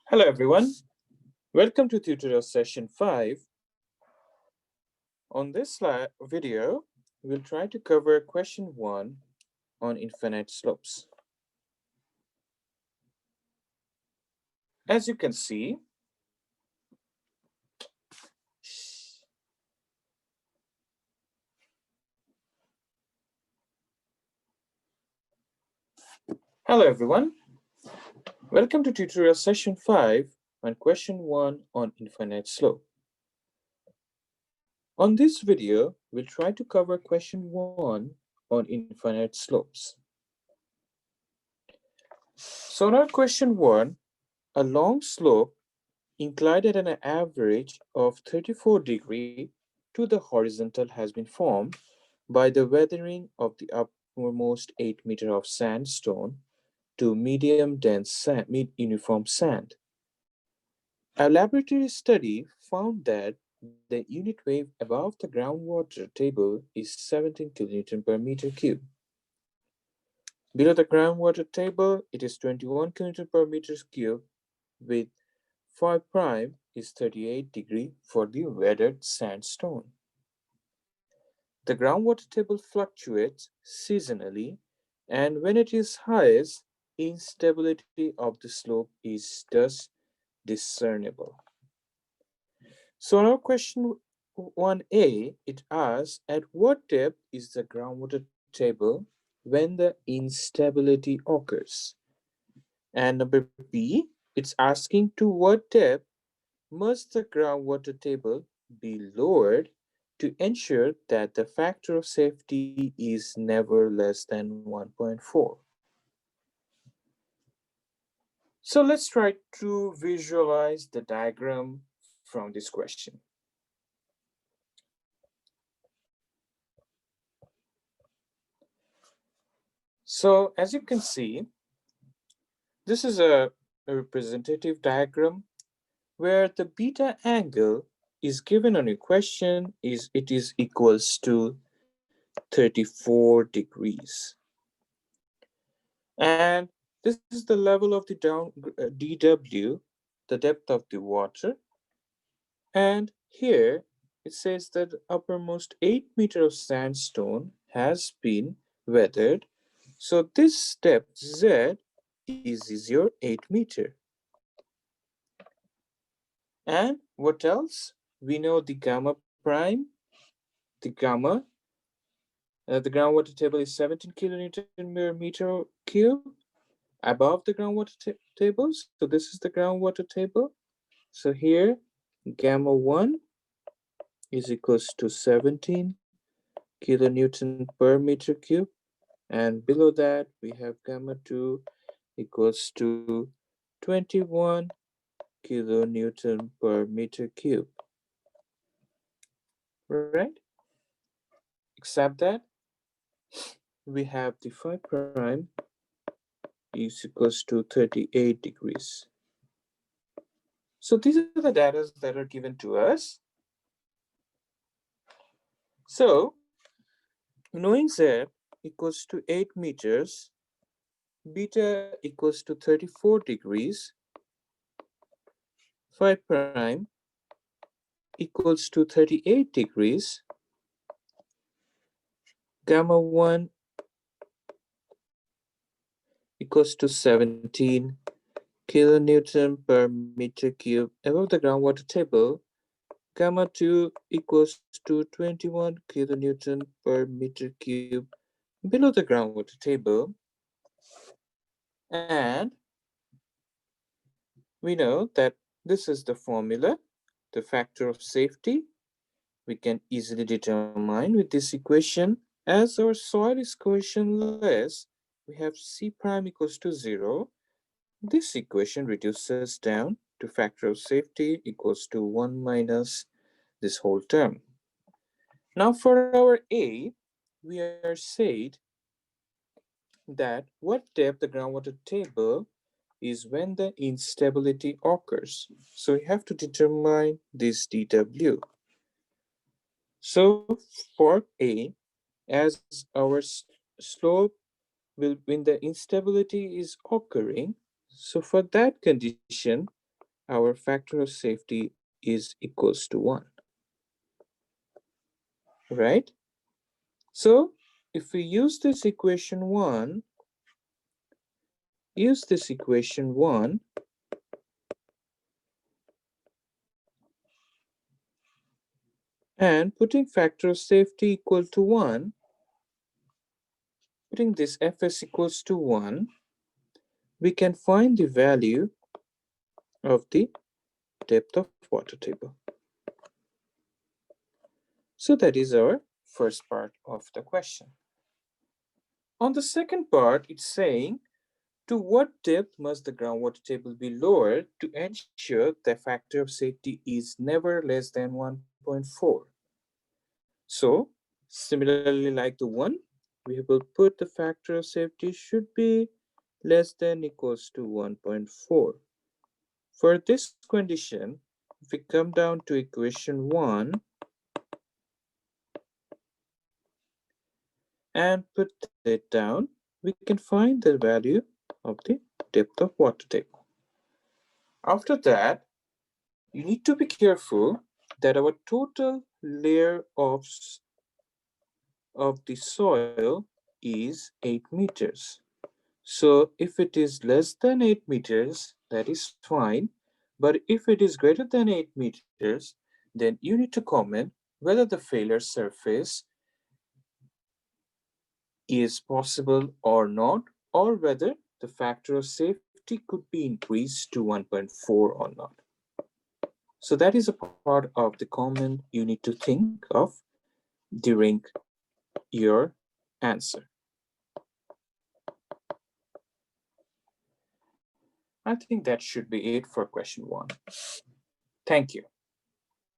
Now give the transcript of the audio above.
Hello everyone, welcome to tutorial session 5. On this video, we'll try to cover question 1 on infinite slopes. As you can see, hello everyone, welcome to tutorial session 5 on question 1 on infinite slope. On this video, we'll try to cover question 1 on infinite slopes. So now question 1, a long slope inclined at an average of 34 degrees to the horizontal has been formed by the weathering of the uppermost 8 meters of sandstone to medium dense uniform sand. A laboratory study found that the unit wave above the groundwater table is 17 kilonewton per meter cube. Below the groundwater table, it is 21 kilonewton per meter cube with phi prime is 38 degree for the weathered sandstone. The groundwater table fluctuates seasonally, and when it is highest, instability of the slope is thus discernible. So now question 1a, it asks, at what depth is the groundwater table when the instability occurs? And number B, it's asking to what depth must the groundwater table be lowered to ensure that the factor of safety is never less than 1.4. So let's try to visualize the diagram from this question. So as you can see, this is a representative diagram where the beta angle is given on a question is it is equals to 34 degrees. And this is the level of the DW, the depth of the water. And here it says that uppermost 8 meters of sandstone has been weathered. So this depth Z is your 8 meter. And what else? We know the gamma prime, the gamma. The groundwater table is 17 kilonewton per meter cube above the groundwater table. So this is the groundwater table. So here, gamma 1 is equals to 17 kilonewton per meter cube. And below that, we have gamma 2 equals to 21 kilonewton per meter cube. Right? Except that we have the phi prime is equals to 38 degrees. So these are the data that are given to us. So knowing Z equals to 8 meters, beta equals to 34 degrees, phi prime equals to 38 degrees, gamma 1 equals to 17 kilonewton per meter cube above the groundwater table, gamma 2 equals to 21 kilonewton per meter cube below the groundwater table, and we know that this is the formula, the factor of safety. We can easily determine with this equation. As our soil is cohesionless, we have C prime equals to 0. This equation reduces down to factor of safety equals to 1 minus this whole term. Now for our A, we are said that what depth the groundwater table is when the instability occurs. So we have to determine this dW. So for A, as our slope will when the instability is occurring, so for that condition, our factor of safety is equals to 1, right? So if we use this equation 1 and putting factor of safety equal to 1, putting this Fs equals to 1, we can find the value of the depth of water table. So that is our first part of the question. On the second part, it's saying, to what depth must the groundwater table be lowered to ensure the factor of safety is never less than 1.4? So, similarly like the one, we will put the factor of safety should be less than equals to 1.4. For this condition, if we come down to equation 1 and put it down, we can find the value of the depth of water table. After that, you need to be careful that our total layer of the soil is 8 meters. So if it is less than 8 meters, that is fine. But if it is greater than 8 meters, then you need to comment whether the failure surface is possible or not, or whether the factor of safety could be increased to 1.4 or not. So that is a part of the comment you need to think of during your answer. I think that should be it for question 1. Thank you.